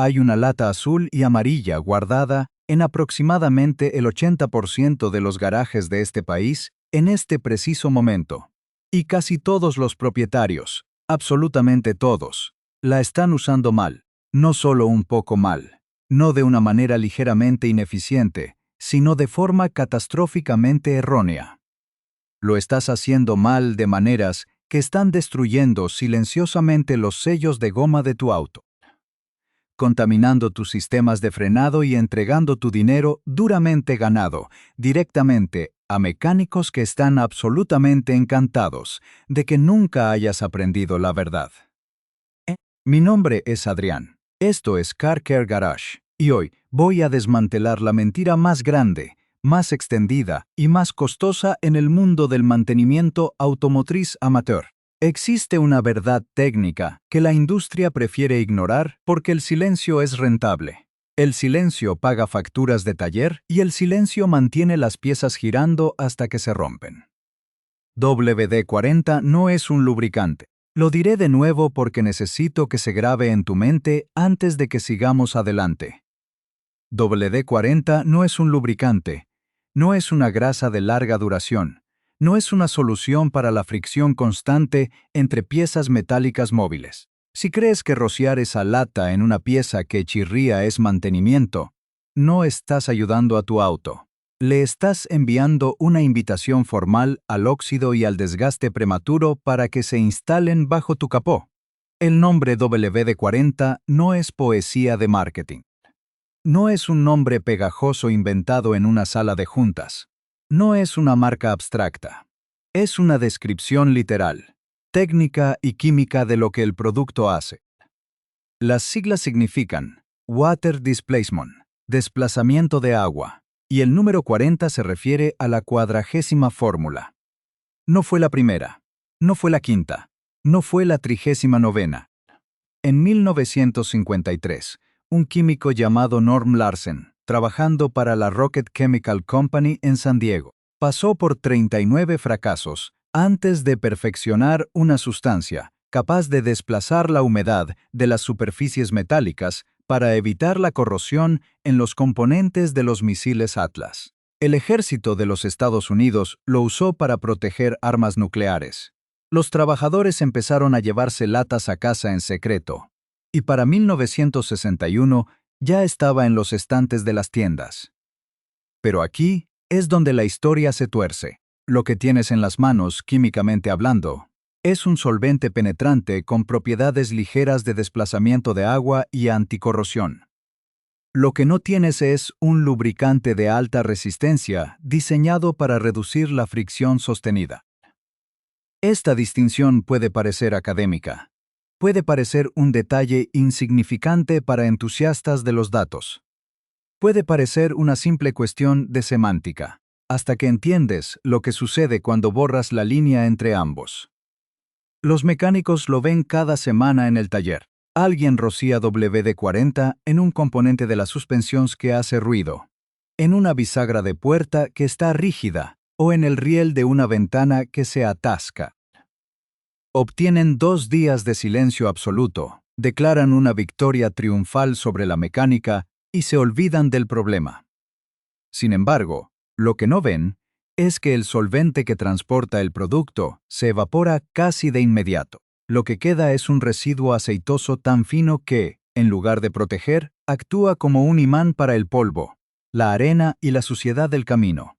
Hay una lata azul y amarilla guardada en aproximadamente el 80% de los garajes de este país en este preciso momento. Y casi todos los propietarios, absolutamente todos, la están usando mal, no solo un poco mal, no de una manera ligeramente ineficiente, sino de forma catastróficamente errónea. Lo estás haciendo mal de maneras que están destruyendo silenciosamente los sellos de goma de tu auto, contaminando tus sistemas de frenado y entregando tu dinero duramente ganado directamente a mecánicos que están absolutamente encantados de que nunca hayas aprendido la verdad. Mi nombre es Adrián. Esto es Car Care Garage, y hoy voy a desmantelar la mentira más grande, más extendida y más costosa en el mundo del mantenimiento automotriz amateur. Existe una verdad técnica que la industria prefiere ignorar porque el silencio es rentable. El silencio paga facturas de taller y el silencio mantiene las piezas girando hasta que se rompen. WD-40 no es un lubricante. Lo diré de nuevo porque necesito que se grabe en tu mente antes de que sigamos adelante. WD-40 no es un lubricante, no es una grasa de larga duración, no es una solución para la fricción constante entre piezas metálicas móviles. Si crees que rociar esa lata en una pieza que chirría es mantenimiento, no estás ayudando a tu auto. Le estás enviando una invitación formal al óxido y al desgaste prematuro para que se instalen bajo tu capó. El nombre WD-40 no es poesía de marketing. No es un nombre pegajoso inventado en una sala de juntas. No es una marca abstracta. Es una descripción literal, técnica y química de lo que el producto hace. Las siglas significan Water Displacement, desplazamiento de agua, y el número 40 se refiere a la 40ª fórmula. No fue la primera, no fue la quinta, no fue la 39ª. En 1953, un químico llamado Norm Larsen, trabajando para la Rocket Chemical Company en San Diego, pasó por 39 fracasos antes de perfeccionar una sustancia capaz de desplazar la humedad de las superficies metálicas para evitar la corrosión en los componentes de los misiles Atlas. El ejército de los Estados Unidos lo usó para proteger armas nucleares. Los trabajadores empezaron a llevarse latas a casa en secreto, y para 1961 ya estaba en los estantes de las tiendas. Pero aquí es donde la historia se tuerce. Lo que tienes en las manos, químicamente hablando, es un solvente penetrante con propiedades ligeras de desplazamiento de agua y anticorrosión. Lo que no tienes es un lubricante de alta resistencia diseñado para reducir la fricción sostenida. Esta distinción puede parecer académica. Puede parecer un detalle insignificante para entusiastas de los datos. Puede parecer una simple cuestión de semántica, hasta que entiendes lo que sucede cuando borras la línea entre ambos. Los mecánicos lo ven cada semana en el taller. Alguien rocía WD-40 en un componente de la suspensión que hace ruido, en una bisagra de puerta que está rígida o en el riel de una ventana que se atasca. Obtienen 2 días de silencio absoluto, declaran una victoria triunfal sobre la mecánica y se olvidan del problema. Sin embargo, lo que no ven es que el solvente que transporta el producto se evapora casi de inmediato. Lo que queda es un residuo aceitoso tan fino que, en lugar de proteger, actúa como un imán para el polvo, la arena y la suciedad del camino.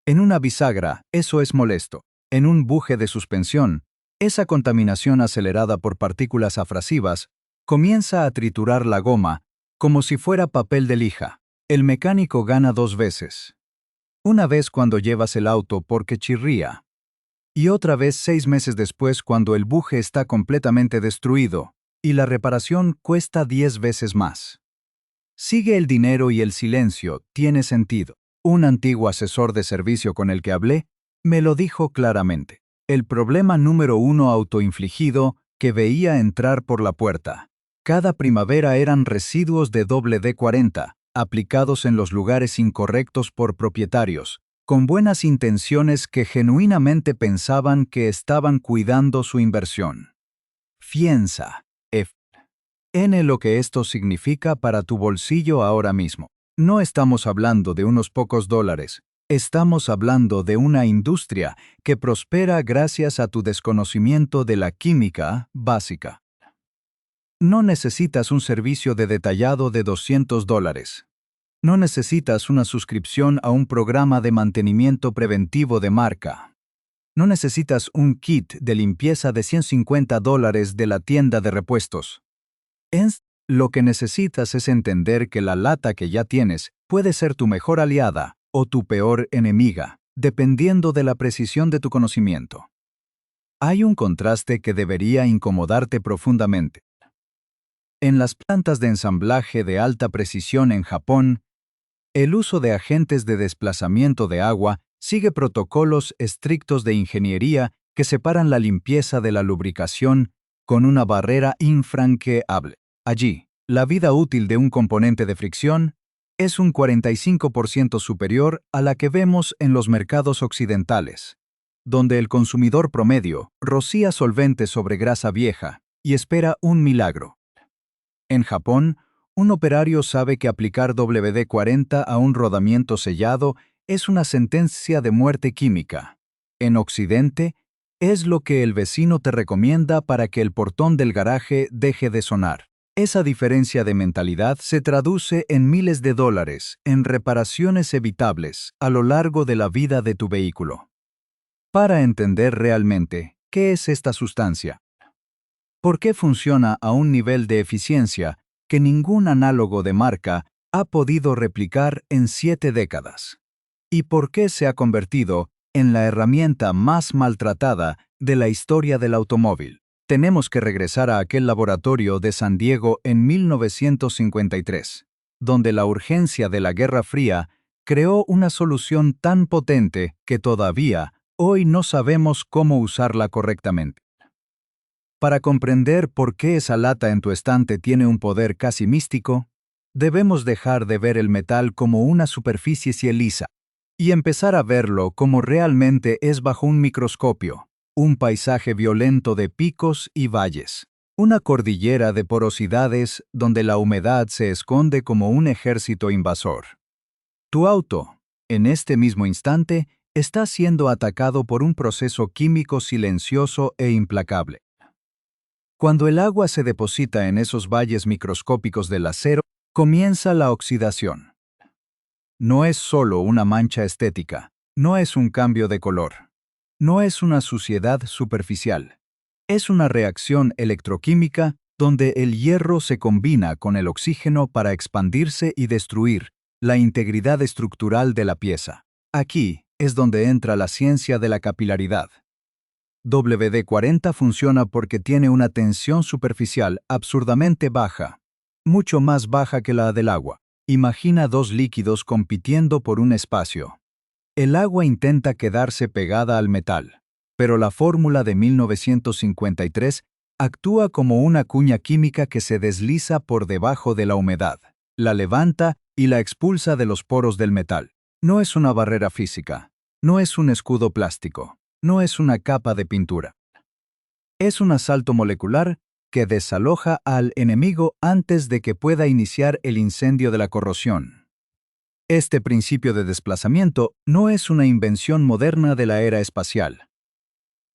En una bisagra, eso es molesto. En un buje de suspensión, esa contaminación acelerada por partículas abrasivas comienza a triturar la goma como si fuera papel de lija. El mecánico gana 2 veces. Una vez cuando llevas el auto porque chirría, y otra vez 6 meses después cuando el buje está completamente destruido y la reparación cuesta 10 veces más. Sigue el dinero y el silencio tiene sentido. Un antiguo asesor de servicio con el que hablé me lo dijo claramente. El problema número 1 autoinfligido que veía entrar por la puerta. Cada primavera eran residuos de WD-40 aplicados en los lugares incorrectos por propietarios, con buenas intenciones que genuinamente pensaban que estaban cuidando su inversión. Fianza. N lo que esto significa para tu bolsillo ahora mismo. No estamos hablando de unos pocos dólares. Estamos hablando de una industria que prospera gracias a tu desconocimiento de la química básica. No necesitas un servicio de detallado de $200. No necesitas una suscripción a un programa de mantenimiento preventivo de marca. No necesitas un kit de limpieza de $150 de la tienda de repuestos. Lo que necesitas es entender que la lata que ya tienes puede ser tu mejor aliada o tu peor enemiga, dependiendo de la precisión de tu conocimiento. Hay un contraste que debería incomodarte profundamente. En las plantas de ensamblaje de alta precisión en Japón, el uso de agentes de desplazamiento de agua sigue protocolos estrictos de ingeniería que separan la limpieza de la lubricación con una barrera infranqueable. Allí, la vida útil de un componente de fricción es un 45% superior a la que vemos en los mercados occidentales, donde el consumidor promedio rocía solvente sobre grasa vieja y espera un milagro. En Japón, un operario sabe que aplicar WD-40 a un rodamiento sellado es una sentencia de muerte química. En Occidente, es lo que el vecino te recomienda para que el portón del garaje deje de sonar. Esa diferencia de mentalidad se traduce en miles de dólares en reparaciones evitables a lo largo de la vida de tu vehículo. Para entender realmente qué es esta sustancia, por qué funciona a un nivel de eficiencia que ningún análogo de marca ha podido replicar en 7 décadas, y por qué se ha convertido en la herramienta más maltratada de la historia del automóvil, tenemos que regresar a aquel laboratorio de San Diego en 1953, donde la urgencia de la Guerra Fría creó una solución tan potente que todavía hoy no sabemos cómo usarla correctamente. Para comprender por qué esa lata en tu estante tiene un poder casi místico, debemos dejar de ver el metal como una superficie lisa y empezar a verlo como realmente es bajo un microscopio, un paisaje violento de picos y valles, una cordillera de porosidades donde la humedad se esconde como un ejército invasor. Tu auto, en este mismo instante, está siendo atacado por un proceso químico silencioso e implacable. Cuando el agua se deposita en esos valles microscópicos del acero, comienza la oxidación. No es solo una mancha estética, no es un cambio de color, no es una suciedad superficial. Es una reacción electroquímica donde el hierro se combina con el oxígeno para expandirse y destruir la integridad estructural de la pieza. Aquí es donde entra la ciencia de la capilaridad. WD-40 funciona porque tiene una tensión superficial absurdamente baja, mucho más baja que la del agua. Imagina dos líquidos compitiendo por un espacio. El agua intenta quedarse pegada al metal, pero la fórmula de 1953 actúa como una cuña química que se desliza por debajo de la humedad, la levanta y la expulsa de los poros del metal. No es una barrera física, no es un escudo plástico. No es una capa de pintura. Es un asalto molecular que desaloja al enemigo antes de que pueda iniciar el incendio de la corrosión. Este principio de desplazamiento no es una invención moderna de la era espacial.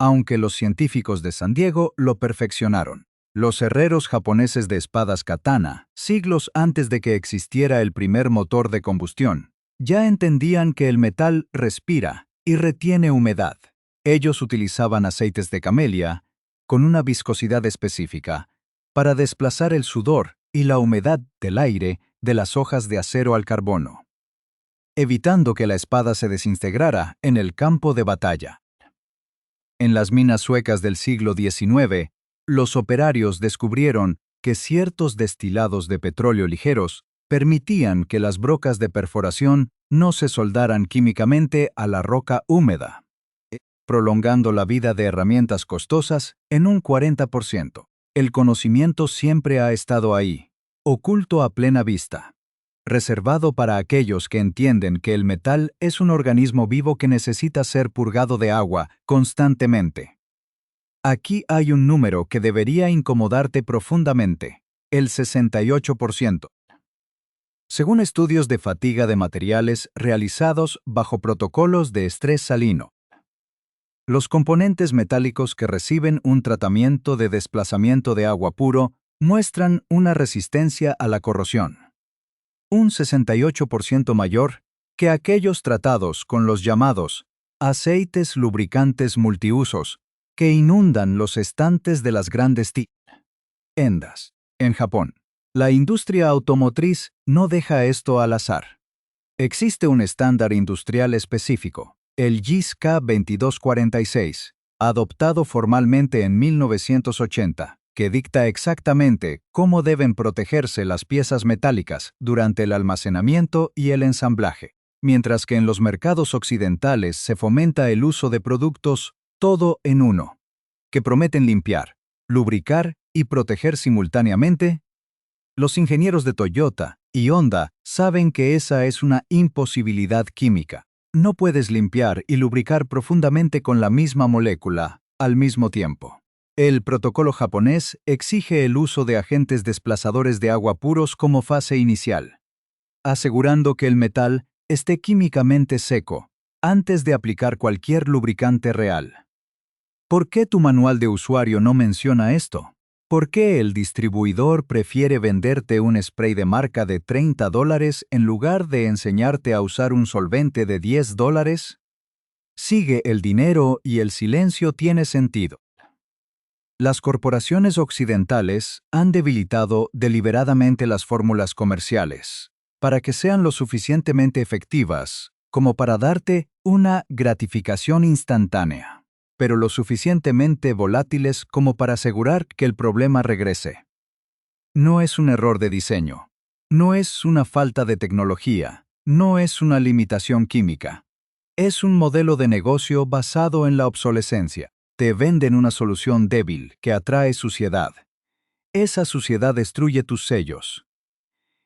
Aunque los científicos de San Diego lo perfeccionaron, los herreros japoneses de espadas katana, siglos antes de que existiera el primer motor de combustión, ya entendían que el metal respira y retiene humedad. Ellos utilizaban aceites de camelia, con una viscosidad específica, para desplazar el sudor y la humedad del aire de las hojas de acero al carbono, evitando que la espada se desintegrara en el campo de batalla. En las minas suecas del siglo XIX, los operarios descubrieron que ciertos destilados de petróleo ligeros permitían que las brocas de perforación no se soldaran químicamente a la roca húmeda, prolongando la vida de herramientas costosas en un 40%. El conocimiento siempre ha estado ahí, oculto a plena vista, reservado para aquellos que entienden que el metal es un organismo vivo que necesita ser purgado de agua constantemente. Aquí hay un número que debería incomodarte profundamente. el 68%. Según estudios de fatiga de materiales realizados bajo protocolos de estrés salino, los componentes metálicos que reciben un tratamiento de desplazamiento de agua puro muestran una resistencia a la corrosión, un 68% mayor que aquellos tratados con los llamados aceites lubricantes multiusos que inundan los estantes de las grandes tiendas. En Japón, la industria automotriz no deja esto al azar. Existe un estándar industrial específico, el JIS-K 2246, adoptado formalmente en 1980, que dicta exactamente cómo deben protegerse las piezas metálicas durante el almacenamiento y el ensamblaje, mientras que en los mercados occidentales se fomenta el uso de productos todo en uno, que prometen limpiar, lubricar y proteger simultáneamente. Los ingenieros de Toyota y Honda saben que esa es una imposibilidad química. No puedes limpiar y lubricar profundamente con la misma molécula al mismo tiempo. El protocolo japonés exige el uso de agentes desplazadores de agua puros como fase inicial, asegurando que el metal esté químicamente seco antes de aplicar cualquier lubricante real. ¿Por qué tu manual de usuario no menciona esto? ¿Por qué el distribuidor prefiere venderte un spray de marca de $30 en lugar de enseñarte a usar un solvente de $10? Sigue el dinero y el silencio tiene sentido. Las corporaciones occidentales han debilitado deliberadamente las fórmulas comerciales para que sean lo suficientemente efectivas como para darte una gratificación instantánea, pero lo suficientemente volátiles como para asegurar que el problema regrese. No es un error de diseño, no es una falta de tecnología, no es una limitación química. Es un modelo de negocio basado en la obsolescencia. Te venden una solución débil que atrae suciedad. Esa suciedad destruye tus sellos.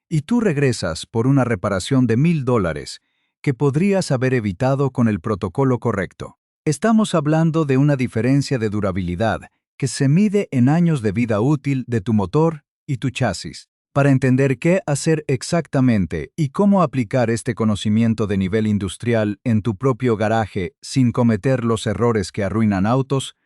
Y tú regresas por una reparación de $1,000 que podrías haber evitado con el protocolo correcto. Estamos hablando de una diferencia de durabilidad que se mide en años de vida útil de tu motor y tu chasis. Para entender qué hacer exactamente y cómo aplicar este conocimiento de nivel industrial en tu propio garaje sin cometer los errores que arruinan autos,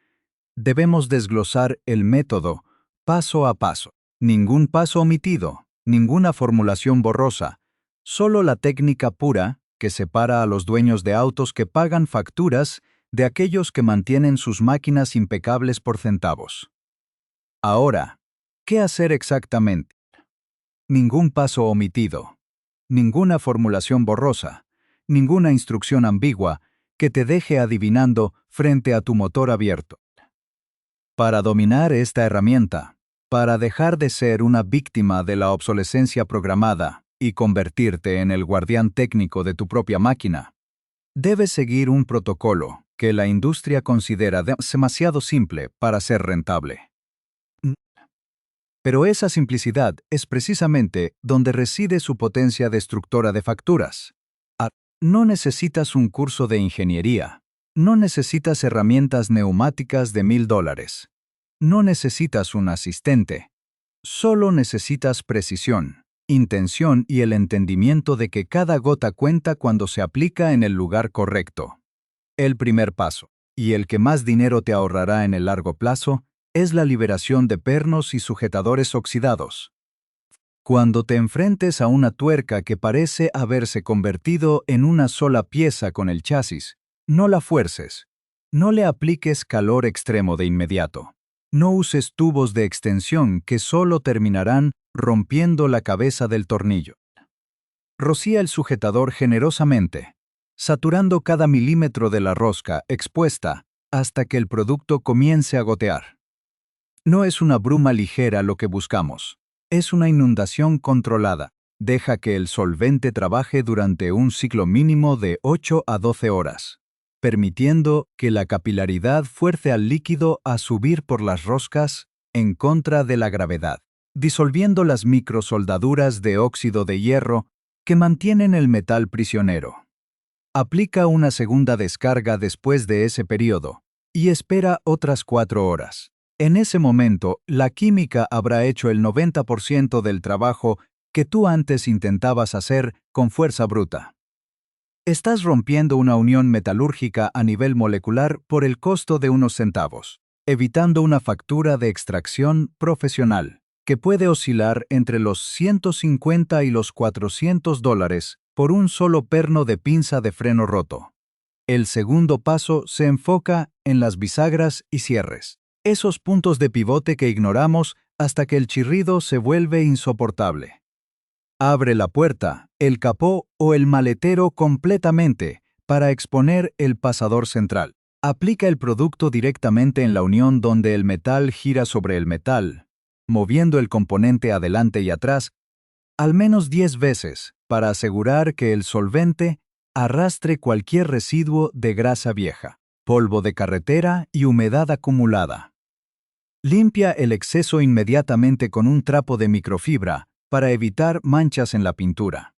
debemos desglosar el método paso a paso. Ningún paso omitido, ninguna formulación borrosa, solo la técnica pura que separa a los dueños de autos que pagan facturas de aquellos que mantienen sus máquinas impecables por centavos. Ahora, ¿qué hacer exactamente? Ningún paso omitido, ninguna formulación borrosa, ninguna instrucción ambigua que te deje adivinando frente a tu motor abierto. Para dominar esta herramienta, para dejar de ser una víctima de la obsolescencia programada y convertirte en el guardián técnico de tu propia máquina, debes seguir un protocolo que la industria considera demasiado simple para ser rentable. Pero esa simplicidad es precisamente donde reside su potencia destructora de facturas. No necesitas un curso de ingeniería. No necesitas herramientas neumáticas de $1,000. No necesitas un asistente. Solo necesitas precisión, intención y el entendimiento de que cada gota cuenta cuando se aplica en el lugar correcto. El primer paso, y el que más dinero te ahorrará en el largo plazo, es la liberación de pernos y sujetadores oxidados. Cuando te enfrentes a una tuerca que parece haberse convertido en una sola pieza con el chasis, no la fuerces. No le apliques calor extremo de inmediato. No uses tubos de extensión que solo terminarán rompiendo la cabeza del tornillo. Rocía el sujetador generosamente, saturando cada milímetro de la rosca expuesta hasta que el producto comience a gotear. No es una bruma ligera lo que buscamos, es una inundación controlada. Deja que el solvente trabaje durante un ciclo mínimo de 8 a 12 horas, permitiendo que la capilaridad fuerce al líquido a subir por las roscas en contra de la gravedad, disolviendo las microsoldaduras de óxido de hierro que mantienen el metal prisionero. Aplica una segunda descarga después de ese periodo y espera otras 4 horas. En ese momento, la química habrá hecho el 90% del trabajo que tú antes intentabas hacer con fuerza bruta. Estás rompiendo una unión metalúrgica a nivel molecular por el costo de unos centavos, evitando una factura de extracción profesional, que puede oscilar entre los 150 y los $400 por un solo perno de pinza de freno roto. El segundo paso se enfoca en las bisagras y cierres, esos puntos de pivote que ignoramos hasta que el chirrido se vuelve insoportable. Abre la puerta, el capó o el maletero completamente para exponer el pasador central. Aplica el producto directamente en la unión donde el metal gira sobre el metal, moviendo el componente adelante y atrás al menos 10 veces para asegurar que el solvente arrastre cualquier residuo de grasa vieja, polvo de carretera y humedad acumulada. Limpia el exceso inmediatamente con un trapo de microfibra para evitar manchas en la pintura.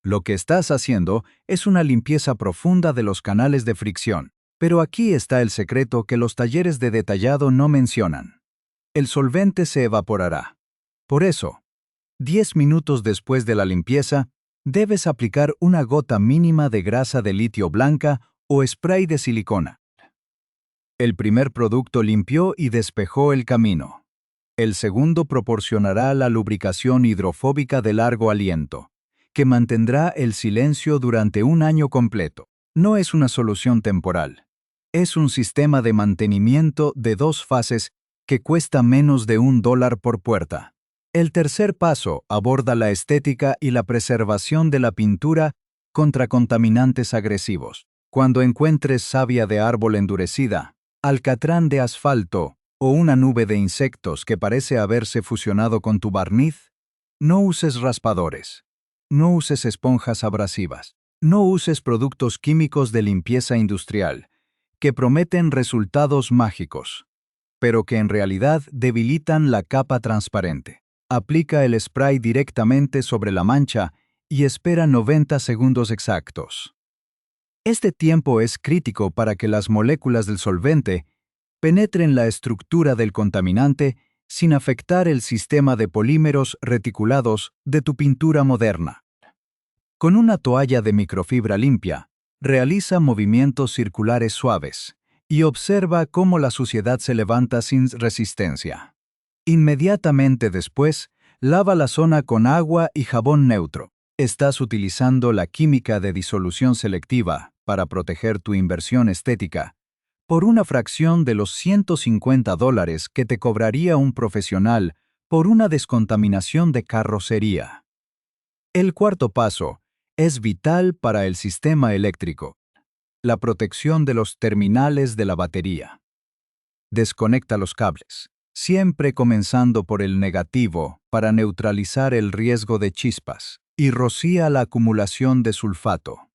Lo que estás haciendo es una limpieza profunda de los canales de fricción, pero aquí está el secreto que los talleres de detallado no mencionan. El solvente se evaporará. Por eso, 10 minutos después de la limpieza, debes aplicar una gota mínima de grasa de litio blanca o spray de silicona. El primer producto limpió y despejó el camino. El segundo proporcionará la lubricación hidrofóbica de largo aliento, que mantendrá el silencio durante un año completo. No es una solución temporal. Es un sistema de mantenimiento de 2 fases que cuesta menos de $1 por puerta. El tercer paso aborda la estética y la preservación de la pintura contra contaminantes agresivos. Cuando encuentres savia de árbol endurecida, alcatrán de asfalto o una nube de insectos que parece haberse fusionado con tu barniz, no uses raspadores. No uses esponjas abrasivas. No uses productos químicos de limpieza industrial, que prometen resultados mágicos, pero que en realidad debilitan la capa transparente. Aplica el spray directamente sobre la mancha y espera 90 segundos exactos. Este tiempo es crítico para que las moléculas del solvente penetren la estructura del contaminante sin afectar el sistema de polímeros reticulados de tu pintura moderna. Con una toalla de microfibra limpia, realiza movimientos circulares suaves y observa cómo la suciedad se levanta sin resistencia. Inmediatamente después, lava la zona con agua y jabón neutro. Estás utilizando la química de disolución selectiva para proteger tu inversión estética por una fracción de los $150 que te cobraría un profesional por una descontaminación de carrocería. El cuarto paso es vital para el sistema eléctrico: la protección de los terminales de la batería. Desconecta los cables, siempre comenzando por el negativo para neutralizar el riesgo de chispas, y rocía la acumulación de sulfato,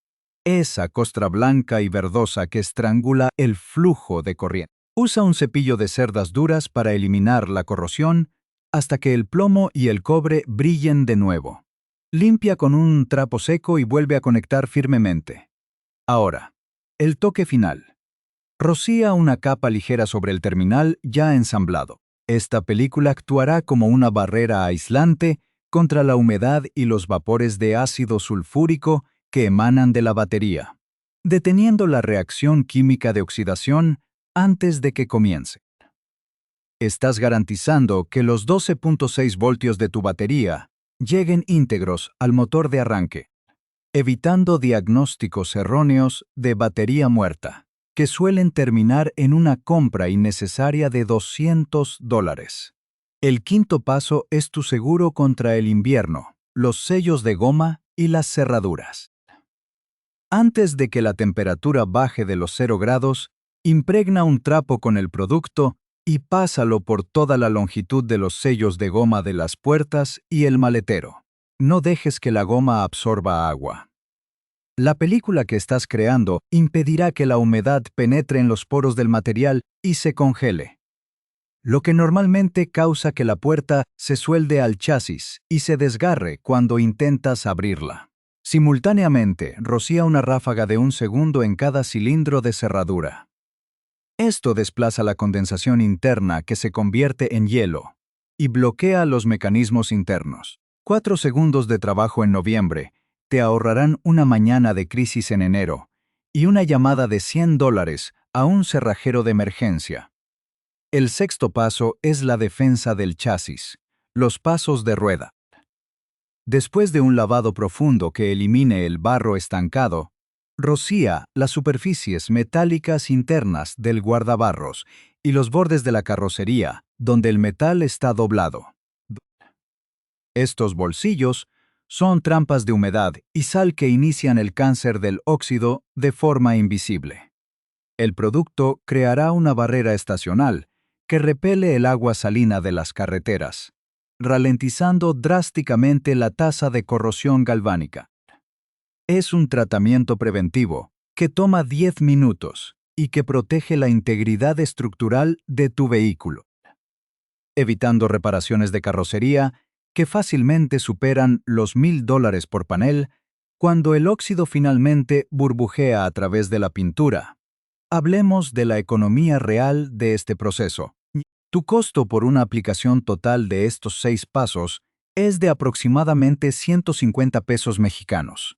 esa costra blanca y verdosa que estrangula el flujo de corriente. Usa un cepillo de cerdas duras para eliminar la corrosión hasta que el plomo y el cobre brillen de nuevo. Limpia con un trapo seco y vuelve a conectar firmemente. Ahora, el toque final. Rocía una capa ligera sobre el terminal ya ensamblado. Esta película actuará como una barrera aislante contra la humedad y los vapores de ácido sulfúrico que emanan de la batería, deteniendo la reacción química de oxidación antes de que comience. Estás garantizando que los 12.6 voltios de tu batería lleguen íntegros al motor de arranque, evitando diagnósticos erróneos de batería muerta, que suelen terminar en una compra innecesaria de $200. El quinto paso es tu seguro contra el invierno, los sellos de goma y las cerraduras. Antes de que la temperatura baje de los 0 grados, impregna un trapo con el producto y pásalo por toda la longitud de los sellos de goma de las puertas y el maletero. No dejes que la goma absorba agua. La película que estás creando impedirá que la humedad penetre en los poros del material y se congele, lo que normalmente causa que la puerta se suelde al chasis y se desgarre cuando intentas abrirla. Simultáneamente, rocía una ráfaga de 1 segundo en cada cilindro de cerradura. Esto desplaza la condensación interna que se convierte en hielo y bloquea los mecanismos internos. 4 segundos de trabajo en noviembre te ahorrarán una mañana de crisis en enero y una llamada de $100 a un cerrajero de emergencia. El sexto paso es la defensa del chasis, los pasos de rueda. Después de un lavado profundo que elimine el barro estancado, rocía las superficies metálicas internas del guardabarros y los bordes de la carrocería, donde el metal está doblado. Estos bolsillos son trampas de humedad y sal que inician el cáncer del óxido de forma invisible. El producto creará una barrera estacional que repele el agua salina de las carreteras, ralentizando drásticamente la tasa de corrosión galvánica. Es un tratamiento preventivo que toma 10 minutos y que protege la integridad estructural de tu vehículo, evitando reparaciones de carrocería que fácilmente superan los $1,000 por panel cuando el óxido finalmente burbujea a través de la pintura. Hablemos de la economía real de este proceso. Tu costo por una aplicación total de estos 6 pasos es de aproximadamente 150 pesos mexicanos,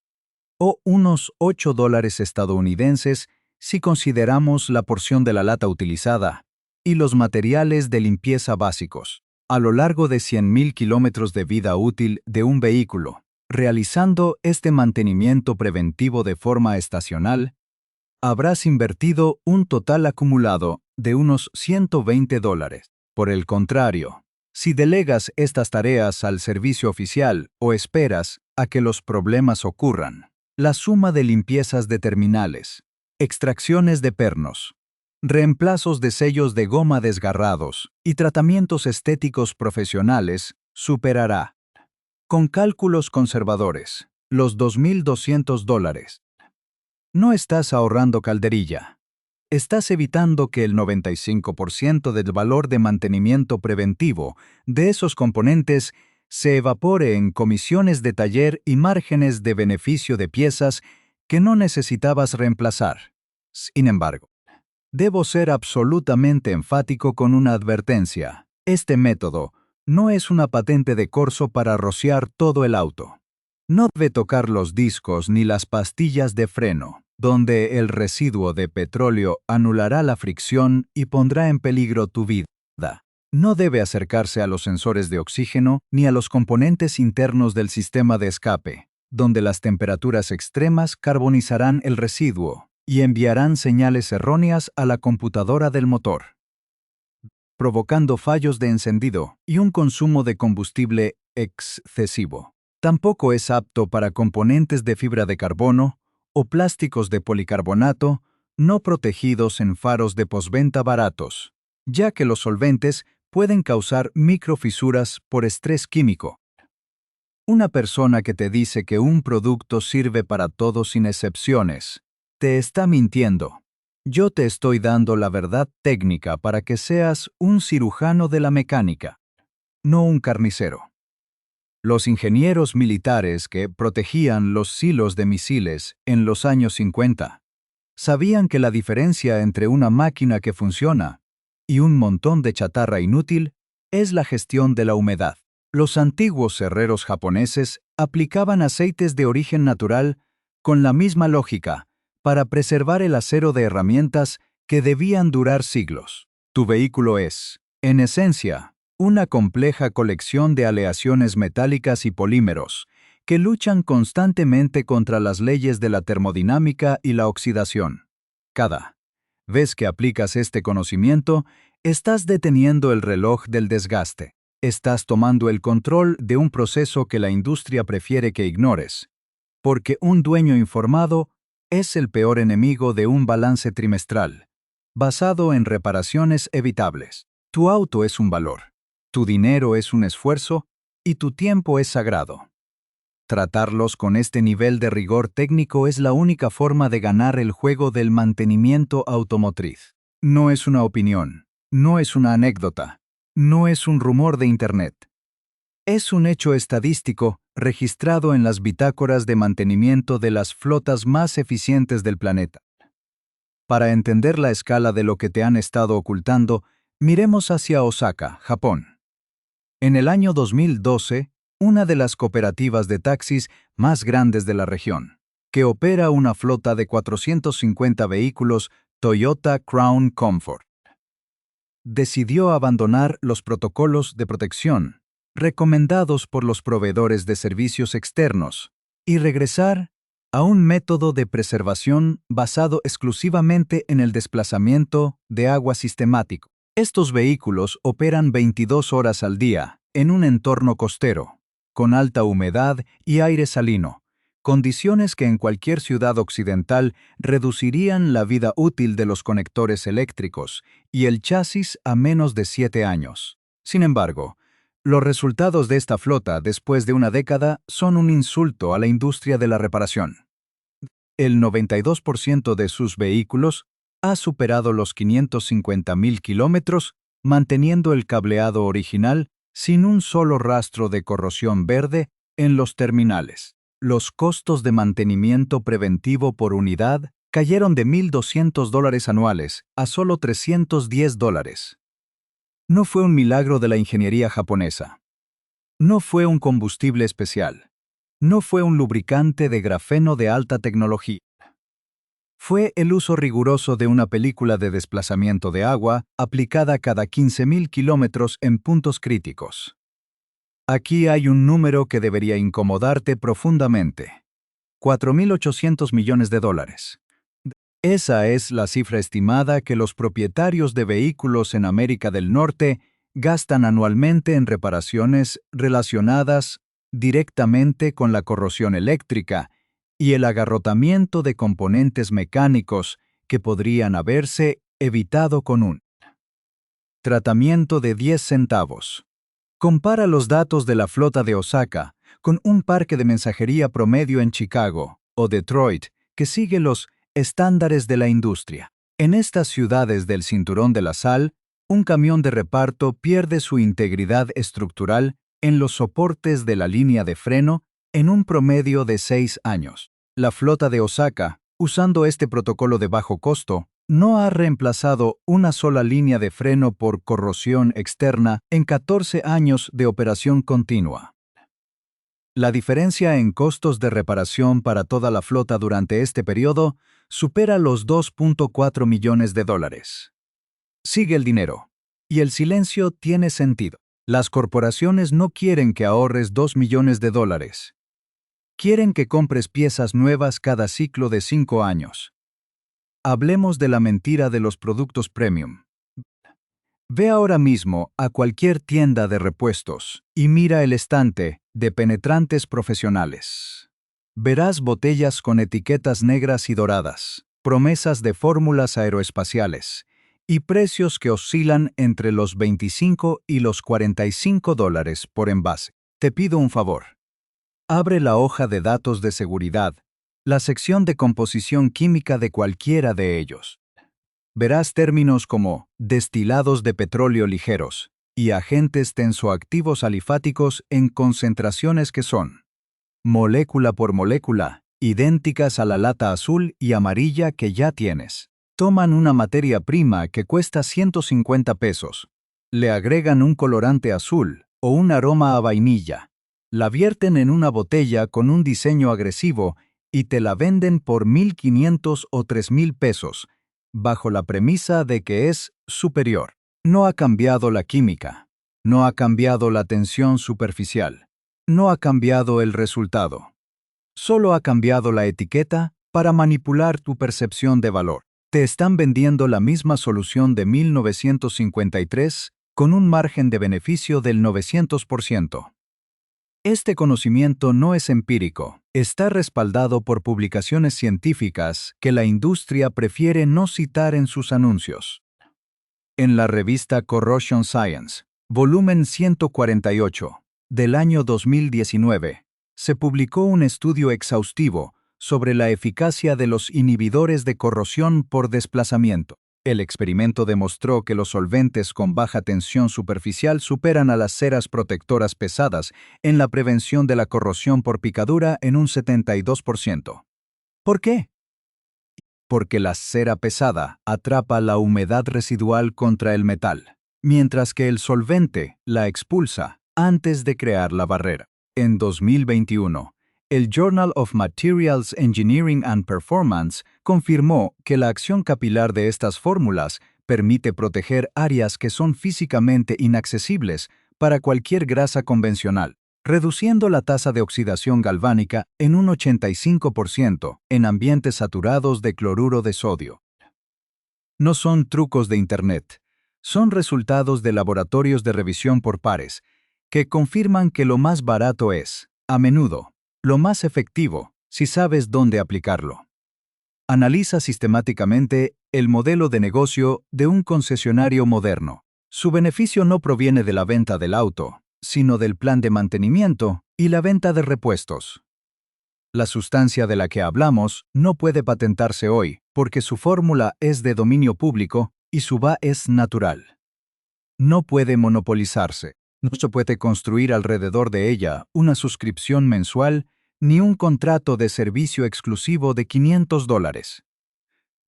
o unos $8 estadounidenses si consideramos la porción de la lata utilizada y los materiales de limpieza básicos. A lo largo de 100,000 kilómetros de vida útil de un vehículo, realizando este mantenimiento preventivo de forma estacional, habrás invertido un total acumulado de unos $120. Por el contrario, si delegas estas tareas al servicio oficial o esperas a que los problemas ocurran, la suma de limpiezas de terminales, extracciones de pernos, reemplazos de sellos de goma desgarrados y tratamientos estéticos profesionales superará, con cálculos conservadores, los $2,200. No estás ahorrando calderilla. Estás evitando que el 95% del valor de mantenimiento preventivo de esos componentes se evapore en comisiones de taller y márgenes de beneficio de piezas que no necesitabas reemplazar. Sin embargo, debo ser absolutamente enfático con una advertencia. Este método no es una patente de corso para rociar todo el auto. No debe tocar los discos ni las pastillas de freno, donde el residuo de petróleo anulará la fricción y pondrá en peligro tu vida. No debe acercarse a los sensores de oxígeno ni a los componentes internos del sistema de escape, donde las temperaturas extremas carbonizarán el residuo y enviarán señales erróneas a la computadora del motor, provocando fallos de encendido y un consumo de combustible excesivo. Tampoco es apto para componentes de fibra de carbono o plásticos de policarbonato no protegidos en faros de postventa baratos, ya que los solventes pueden causar microfisuras por estrés químico. Una persona que te dice que un producto sirve para todo sin excepciones, te está mintiendo. Yo te estoy dando la verdad técnica para que seas un cirujano de la mecánica, no un carnicero. Los ingenieros militares que protegían los silos de misiles en los años 50 sabían que la diferencia entre una máquina que funciona y un montón de chatarra inútil es la gestión de la humedad. Los antiguos herreros japoneses aplicaban aceites de origen natural con la misma lógica para preservar el acero de herramientas que debían durar siglos. Tu vehículo es, en esencia, una compleja colección de aleaciones metálicas y polímeros que luchan constantemente contra las leyes de la termodinámica y la oxidación. Cada vez que aplicas este conocimiento, estás deteniendo el reloj del desgaste. Estás tomando el control de un proceso que la industria prefiere que ignores, porque un dueño informado es el peor enemigo de un balance trimestral, basado en reparaciones evitables. Tu auto es un valor, tu dinero es un esfuerzo y tu tiempo es sagrado. Tratarlos con este nivel de rigor técnico es la única forma de ganar el juego del mantenimiento automotriz. No es una opinión, no es una anécdota, no es un rumor de Internet. Es un hecho estadístico registrado en las bitácoras de mantenimiento de las flotas más eficientes del planeta. Para entender la escala de lo que te han estado ocultando, miremos hacia Osaka, Japón. En el año 2012, una de las cooperativas de taxis más grandes de la región, que opera una flota de 450 vehículos Toyota Crown Comfort, decidió abandonar los protocolos de protección recomendados por los proveedores de servicios externos y regresar a un método de preservación basado exclusivamente en el desplazamiento de agua sistemático. Estos vehículos operan 22 horas al día en un entorno costero, con alta humedad y aire salino, condiciones que en cualquier ciudad occidental reducirían la vida útil de los conectores eléctricos y el chasis a menos de 7 años. Sin embargo, los resultados de esta flota después de una década son un insulto a la industria de la reparación. El 92% de sus vehículos ha superado los 550.000 kilómetros, manteniendo el cableado original sin un solo rastro de corrosión verde en los terminales. Los costos de mantenimiento preventivo por unidad cayeron de $1,200 anuales a solo $310. No fue un milagro de la ingeniería japonesa. No fue un combustible especial. No fue un lubricante de grafeno de alta tecnología. Fue el uso riguroso de una película de desplazamiento de agua aplicada cada 15.000 kilómetros en puntos críticos. Aquí hay un número que debería incomodarte profundamente. $4.800 millones. Esa es la cifra estimada que los propietarios de vehículos en América del Norte gastan anualmente en reparaciones relacionadas directamente con la corrosión eléctrica y el agarrotamiento de componentes mecánicos que podrían haberse evitado con un tratamiento de 10 centavos. Compara los datos de la flota de Osaka con un parque de mensajería promedio en Chicago o Detroit que sigue los estándares de la industria. En estas ciudades del cinturón de la sal, un camión de reparto pierde su integridad estructural en los soportes de la línea de freno en un promedio de 6 años. La flota de Osaka, usando este protocolo de bajo costo, no ha reemplazado una sola línea de freno por corrosión externa en 14 años de operación continua. La diferencia en costos de reparación para toda la flota durante este periodo supera los $2.4 millones. Sigue el dinero. Y el silencio tiene sentido. Las corporaciones no quieren que ahorres $2 millones. Quieren que compres piezas nuevas cada ciclo de 5 años. Hablemos de la mentira de los productos premium. Ve ahora mismo a cualquier tienda de repuestos y mira el estante de penetrantes profesionales. Verás botellas con etiquetas negras y doradas, promesas de fórmulas aeroespaciales y precios que oscilan entre los 25 y los $45 por envase. Te pido un favor. Abre la hoja de datos de seguridad, la sección de composición química de cualquiera de ellos. Verás términos como destilados de petróleo ligeros y agentes tensoactivos alifáticos en concentraciones que son, molécula por molécula, idénticas a la lata azul y amarilla que ya tienes. Toman una materia prima que cuesta $150, le agregan un colorante azul o un aroma a vainilla, la vierten en una botella con un diseño agresivo y te la venden por $1,500 o $3,000, bajo la premisa de que es superior. No ha cambiado la química, no ha cambiado la tensión superficial, no ha cambiado el resultado. Solo ha cambiado la etiqueta para manipular tu percepción de valor. Te están vendiendo la misma solución de 1953 con un margen de beneficio del 900%. Este conocimiento no es empírico, está respaldado por publicaciones científicas que la industria prefiere no citar en sus anuncios. En la revista Corrosion Science, volumen 148, del año 2019, se publicó un estudio exhaustivo sobre la eficacia de los inhibidores de corrosión por desplazamiento. El experimento demostró que los solventes con baja tensión superficial superan a las ceras protectoras pesadas en la prevención de la corrosión por picadura en un 72%. ¿Por qué? porque la cera pesada atrapa la humedad residual contra el metal, mientras que el solvente la expulsa antes de crear la barrera. En 2021, el Journal of Materials Engineering and Performance confirmó que la acción capilar de estas fórmulas permite proteger áreas que son físicamente inaccesibles para cualquier grasa convencional, reduciendo la tasa de oxidación galvánica en un 85% en ambientes saturados de cloruro de sodio. No son trucos de Internet, son resultados de laboratorios de revisión por pares, que confirman que lo más barato es, a menudo, lo más efectivo si sabes dónde aplicarlo. Analiza sistemáticamente el modelo de negocio de un concesionario moderno. Su beneficio no proviene de la venta del auto, sino del plan de mantenimiento y la venta de repuestos. La sustancia de la que hablamos no puede patentarse hoy porque su fórmula es de dominio público y su VA es natural. No puede monopolizarse. No se puede construir alrededor de ella una suscripción mensual ni un contrato de servicio exclusivo de $500.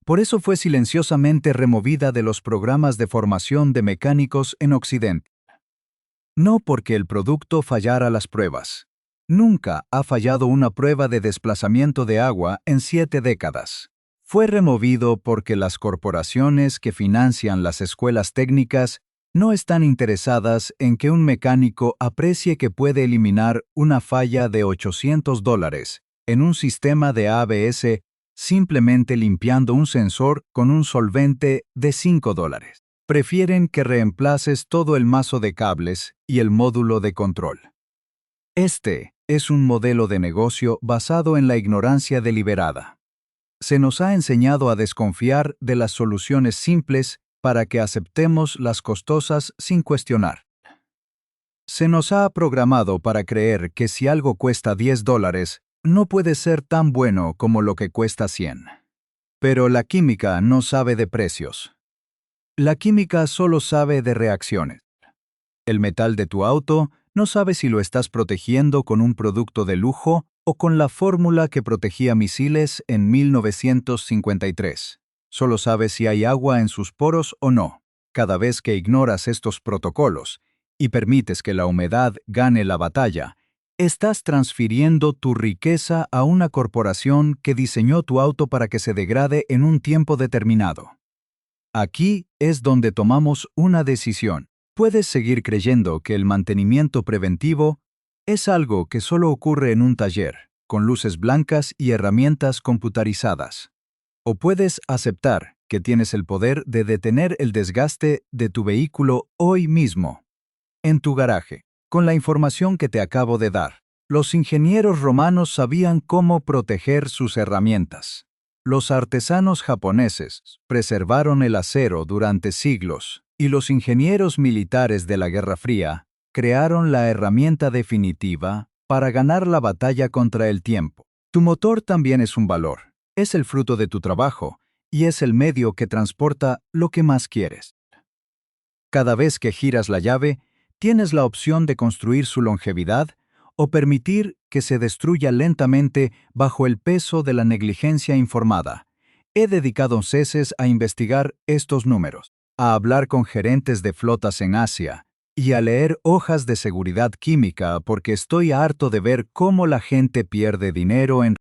Por eso fue silenciosamente removida de los programas de formación de mecánicos en Occidente. No porque el producto fallara las pruebas. Nunca ha fallado una prueba de desplazamiento de agua en 7 décadas. Fue removido porque las corporaciones que financian las escuelas técnicas no están interesadas en que un mecánico aprecie que puede eliminar una falla de $800 en un sistema de ABS simplemente limpiando un sensor con un solvente de $5. Prefieren que reemplaces todo el mazo de cables y el módulo de control. Este es un modelo de negocio basado en la ignorancia deliberada. Se nos ha enseñado a desconfiar de las soluciones simples para que aceptemos las costosas sin cuestionar. Se nos ha programado para creer que si algo cuesta $10, no puede ser tan bueno como lo que cuesta 100. Pero la química no sabe de precios. La química solo sabe de reacciones. El metal de tu auto no sabe si lo estás protegiendo con un producto de lujo o con la fórmula que protegía misiles en 1953. Solo sabe si hay agua en sus poros o no. Cada vez que ignoras estos protocolos y permites que la humedad gane la batalla, estás transfiriendo tu riqueza a una corporación que diseñó tu auto para que se degrade en un tiempo determinado. Aquí es donde tomamos una decisión. Puedes seguir creyendo que el mantenimiento preventivo es algo que solo ocurre en un taller, con luces blancas y herramientas computarizadas. O puedes aceptar que tienes el poder de detener el desgaste de tu vehículo hoy mismo, en tu garaje. Con la información que te acabo de dar, los ingenieros romanos sabían cómo proteger sus herramientas. Los artesanos japoneses preservaron el acero durante siglos, y los ingenieros militares de la Guerra Fría crearon la herramienta definitiva para ganar la batalla contra el tiempo. Tu motor también es un valor, es el fruto de tu trabajo y es el medio que transporta lo que más quieres. Cada vez que giras la llave, tienes la opción de construir su longevidad o permitir que se destruya lentamente bajo el peso de la negligencia informada. He dedicado meses a investigar estos números, a hablar con gerentes de flotas en Asia y a leer hojas de seguridad química porque estoy harto de ver cómo la gente pierde dinero en